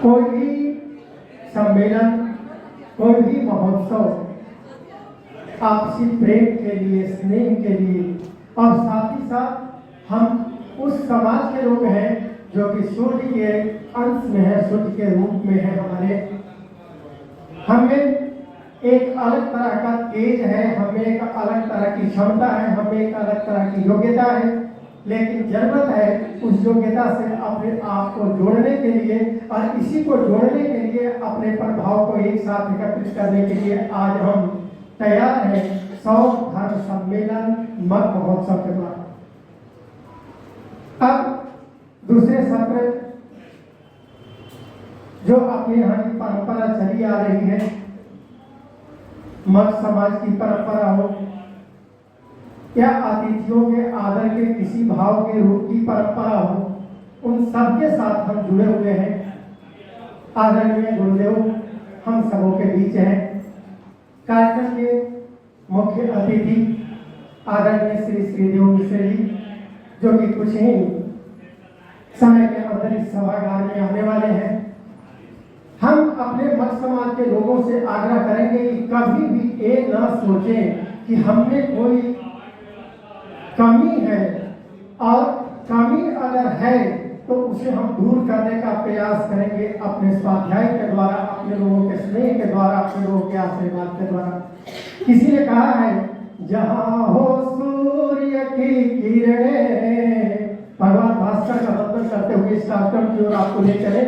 कोई भी सम्मेलन, कोई भी महोत्सव आपसी प्रेम के लिए, स्नेह के लिए, और साथ ही साथ हम उस समाज के लोग हैं जो कि सूर्य के अंश में है, सूर्य के रूप में है। हमें एक अलग तरह का तेज है, हमें एक अलग तरह की क्षमता है, हमें एक अलग तरह की योग्यता है, लेकिन जरूरत है उस योग्यता से अपने आप को जोड़ने के लिए, और इसी को जोड़ने के लिए अपने प्रभाव को एक साथ एकत्रित करने के लिए आज हम तैयार हैं 100 धर्म सम्मेलन मग महोत्सव के द्वारा। अब दूसरे सत्र जो अपने यहाँ की परंपरा चली आ रही है, मग समाज की परंपरा हो या अतिथियों के आदर के किसी भाव के रूप की परंपरा हो, उन सब के साथ हम जुड़े हुए हैं। आदरणीय गुरुदेव हम सबों के बीच हैं। कार्यक्रम के मुख्य अतिथि आदरणीय श्री श्रीदेव मिश्र जी, जो कि कुछ ही समय के अंदर इस सभागार में आने वाले हैं। हम अपने मग समाज के लोगों से आग्रह करेंगे कि कभी भी ये ना सोचें कि हमने कोई कमी है, और कमी अगर है तो उसे हम दूर करने का प्रयास करेंगे अपने स्वाध्याय के द्वारा, अपने लोगों के स्नेह के द्वारा, अपने लोगों के आशीर्वाद के द्वारा। किसी ने कहा है, जहां हो सूर्य की किरणें, भगवान भास्कर का वर्णन करते हुए इस कार्यक्रम की ओर आपको ले चले।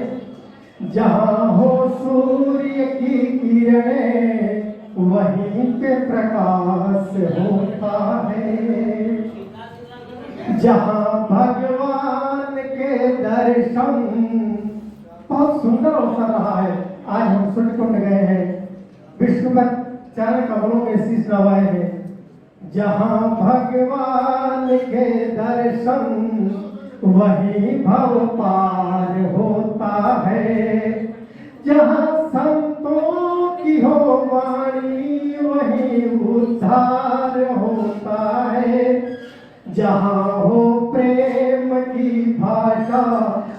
जहां हो सूर्य की किरणें, वहीं पे प्रकाश होता है। जहां भगवान के दर्शन, बहुत सुंदर अवसर रहा है। आज हम सूर्यकुंड गए हैं, विष्णुपद चरण कमलों में शीश नवाए हैं। जहां भगवान के दर्शन, वहीं भव पार होता है। जहां संतों की हो वाणी, वहीं उद्धार होता है। जहां हो प्रेम की भाषा,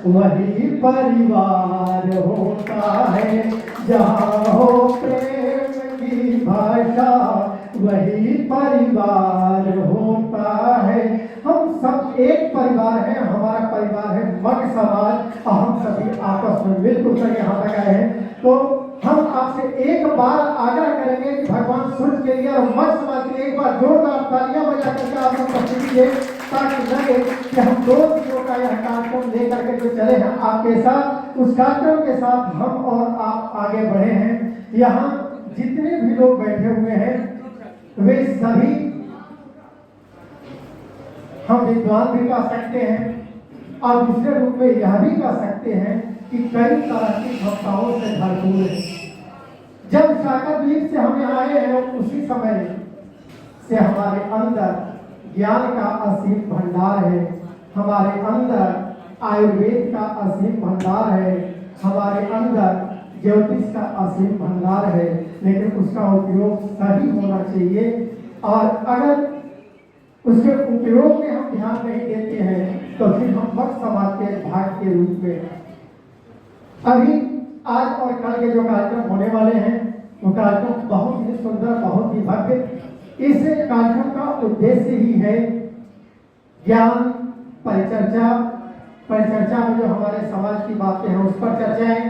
वही परिवार होता है। जहां हो प्रेम की भाषा, वही परिवार होता है। हम सब एक परिवार है, हमारा परिवार है मग समाज, और हम सभी आपस में मिलकर कर यहाँ तक आए हैं। तो हम आपसे एक बार आग्रह करेंगे कि भगवान सूर्य के लिए और मग समाज के लिए एक बार जोरदार तालियां बजा करके आप लोग उपस्थिति दें, ताकि लगे कि हम 2 दिनों का यह कार्यक्रम लेकर के जो चले हैं आपके साथ, उस कार्यक्रम के साथ हम और आप आगे बढ़े हैं। यहाँ जितने भी लोग बैठे हुए हैं वे सभी हम विद्वान भी कह सकते हैं, और दूसरे रूप में यह भी कह सकते हैं कि कई तरह की क्षमताओं से भरपूर है। जब शाकाद्वीप से हम यहाँ आए हैं, उसी समय से हमारे अंदर ज्ञान का असीम भंडार है, हमारे अंदर आयुर्वेद का असीम भंडार है, हमारे अंदर ज्योतिष का असीम भंडार है, लेकिन उसका उपयोग सही होना चाहिए। और अगर उसके उपयोग में हम ध्यान नहीं देते हैं तो फिर हम मग समाज के भाग के रूप में अभी आज और कल के जो कार्यक्रम होने वाले हैं, वो कार्यक्रम बहुत ही सुंदर, बहुत ही भव्य। इस कार्यक्रम का उद्देश्य ही है ज्ञान परिचर्चा, परिचर्चा में जो हमारे समाज की बातें हैं उस पर चर्चाएं,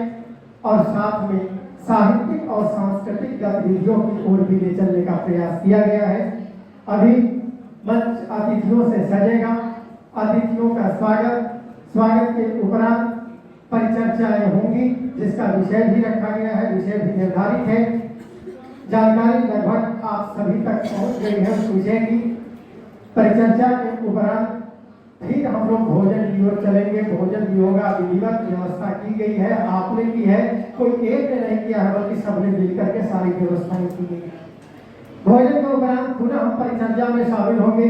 और साथ में साहित्यिक और सांस्कृतिक गतिविधियों की ओर भी ले चलने का प्रयास किया गया है। अभी मंच अतिथियों से सजेगा, अतिथियों का स्वागत के उपरांत परिचर्चाएं होंगी, जिसका विषय भी रखा गया है, विषय भी निर्धारित है। जानकारी लगभग आप सभी तक पहुंच गई है उस विषय की। परिचर्चा के उपरांत फिर हम लोग भोजन की ओर चलेंगे। भोजन की होगा, विधिवत व्यवस्था की गई है, आपने की है, कोई एक ने नहीं किया है, बल्कि सबने मिलकर के सारी व्यवस्थाएं की गई। भोजन के उपरांत पुनः हम परिचर्चा में शामिल होंगे,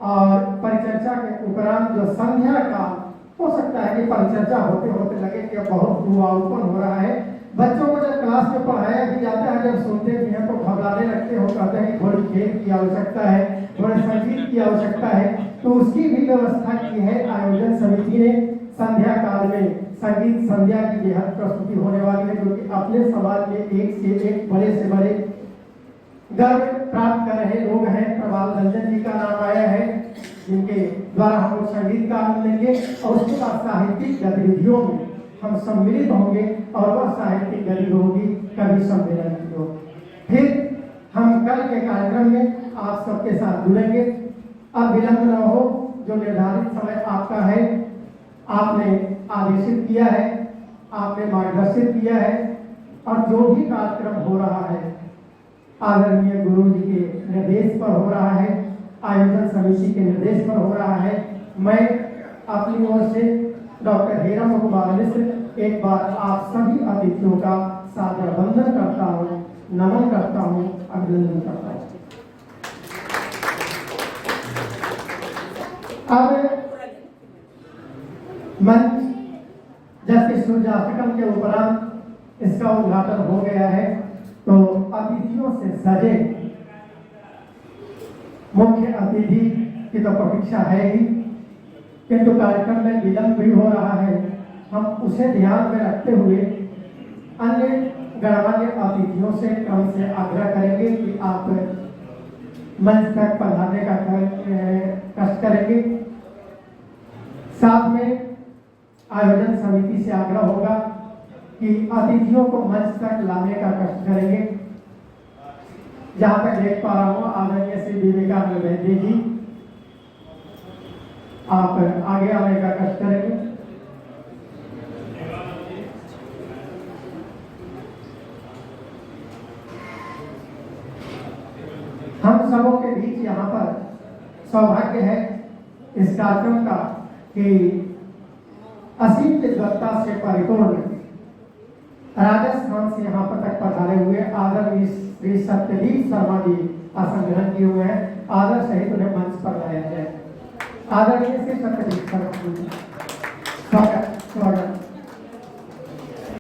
और परिचर्चा के उपरांत जो संध्या का हो सकता है कि परिचर्चा होते होते लगे कि बहुत दुआपन हो रहा है। बच्चों को जब क्लास में पढ़ाया भी जाता है, जब सुनते भी हैं तो घबराने लगते हो, कहते हैं कि थोड़ी खेल की आवश्यकता है, थोड़े संगीत की आवश्यकता है, तो उसकी भी व्यवस्था की है आयोजन समिति ने। संध्या काल में संगीत संध्या की बेहद प्रस्तुति होने वाली है, जो कि अपने समाज में एक से एक बड़े से बड़े गर्व प्राप्त कर रहे लोग हैं। प्रभाल रंजन जी का नाम आया है, जिनके द्वारा हम लोग संगीत का आनंद लेंगे और उसके बाद साहित्यिक गतिविधियों में हम सम्मिलित होंगे और वह साहित्यिक गतिविधि होगी कवि सम्मेलन की हो। फिर हम कल के कार्यक्रम में आप सबके साथ जुड़ेंगे। अब विलंब न हो, जो निर्धारित समय आपका है, आपने आदेशित किया है, आपने मार्गदर्शित किया है और जो भी कार्यक्रम हो रहा है आदरणीय गुरु जी के निर्देश पर हो रहा है, आयोजन समिति के निर्देश पर हो रहा है। मैं अपनी ओर से डॉक्टर हेरम कुमार मिश्र एक बार आप सभी अतिथियों का सादर वंदन करता हूँ, नमन करता हूँ, अभिनंदन करता हूँ। अब मंच जैसे सूर्यास्तम के उपरांत इसका उद्घाटन हो गया है, तो अतिथियों से सजे मुख्य अतिथि की तो प्रतीक्षा है ही, किंतु कार्यक्रम में विलंब भी हो रहा है। हम उसे ध्यान में रखते हुए अन्य गणमान्य अतिथियों से क्रम से आग्रह करेंगे कि आप मंच तक पधारने का कष्ट करेंगे। साथ में आयोजन समिति से आग्रह होगा कि अतिथियों को मंच तक लाने का कष्ट करेंगे। जहां तक देख पा रहा हूँ आदरणीय श्री विवेकानंद वैद्य जी, आप आगे आने का कष्ट करेंगे। हम सबों के बीच यहाँ पर सौभाग्य है इस कार्यक्रम का कि असीम विद्वत्ता से परिपूर्ण राजस्थान से यहाँ पर तक पधारे हुए आदरणीय श्री सत्यदीप शर्मा जी आसन ग्रहण किए हुए हैं। आदर सहित उन्हें मंच पर लाया जाए। आदरणीय श्री सत्यदीप शर्मा जी, स्वागत स्वागत।